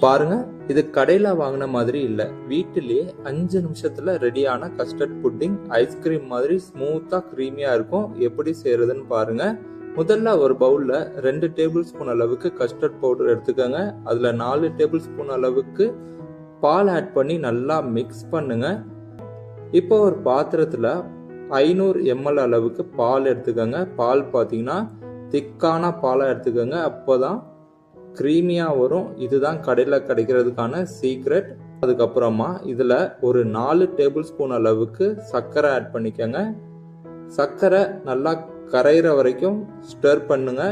பாருங்க, இது கடையில வாங்கின மாதிரி இல்ல. வீட்டிலேயே 5 நிமிஷத்துல ரெடியான கஸ்டர்ட் புட்டிங் ஐஸ்கிரீம் மாதிரி ஸ்மூத்தா கிரீமியா இருக்கும். எப்படி செய்யறதுன்னு பாருங்க. முதல்ல ஒரு பவுல்ல 2 டேபிள் ஸ்பூன் அளவுக்கு கஸ்டர்ட் பவுடர் எடுத்துக்கோங்க. அதுல 4 டேபிள் ஸ்பூன் அளவுக்கு பால் ஆட் பண்ணி நல்லா மிக்ஸ் பண்ணுங்க. இப்போ ஒரு பாத்திரத்துல 500 ml அளவுக்கு பால் எடுத்துக்கோங்க. பால் பார்த்தீங்கன்னா திக்கான பாலா எடுத்துக்கோங்க. அப்போதான் கிரீமியா வரும். இதுதான் கடையில் கிடைக்கிறதுக்கான சீக்ரெட். அதுக்கப்புறமா இதுல ஒரு 4 டேபிள் ஸ்பூன் அளவுக்கு சர்க்கரை ஆட் பண்ணிக்கோங்க. சர்க்கரை நல்லா கரையிற வரைக்கும் ஸ்டர் பண்ணுங்க.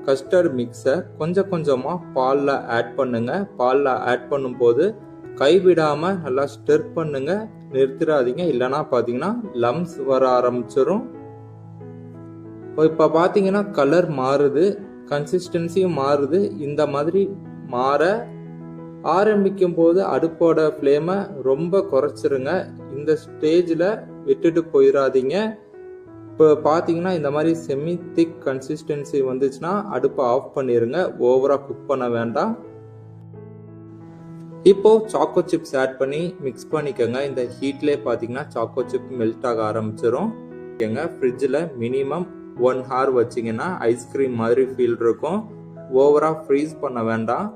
கஸ்டர்ட் மிக்ஸை கொஞ்சம் கொஞ்சமா பால்ல ஆட் பண்ணுங்க. பால்ல ஆட் பண்ணும்போது கைவிடாம நல்லா ஸ்டர் பண்ணுங்க, நிறுத்திடாதீங்க. இல்லைன்னா பாத்தீங்கன்னா லம்ஸ் வர ஆரம்பிச்சிடும். இப்ப பாத்தீங்கன்னா கலர் மாறுது, கன்சிஸ்டன்சியும் மாறுது. இந்த மாதிரி மாற ஆரம்பிக்கும் போது அடுப்போட ஃப்ளேமை ரொம்ப குறைச்சிருங்க. இந்த ஸ்டேஜில் விட்டுட்டு போயிடாதீங்க. இப்போ பார்த்தீங்கன்னா இந்த மாதிரி செமி திக் கன்சிஸ்டன்சி வந்துச்சுன்னா அடுப்பை ஆஃப் பண்ணிடுங்க. ஓவராக குக் பண்ண வேண்டாம். இப்போ சாக்கோ சிப்ஸ் ஆட் பண்ணி மிக்ஸ் பண்ணிக்கோங்க. இந்த ஹீட்லேயே பார்த்தீங்கன்னா சாக்கோ சிப் மெல்ட் ஆக ஆரம்பிச்சிடும். ஃப்ரிட்ஜில் மினிமம் 1 hour வச்சிங்கன்னா ஐஸ்கிரீம் மாதிரி ஃபீல் இருக்கும். ஓவராக ஃப்ரீஸ் பண்ண வேண்டாம்.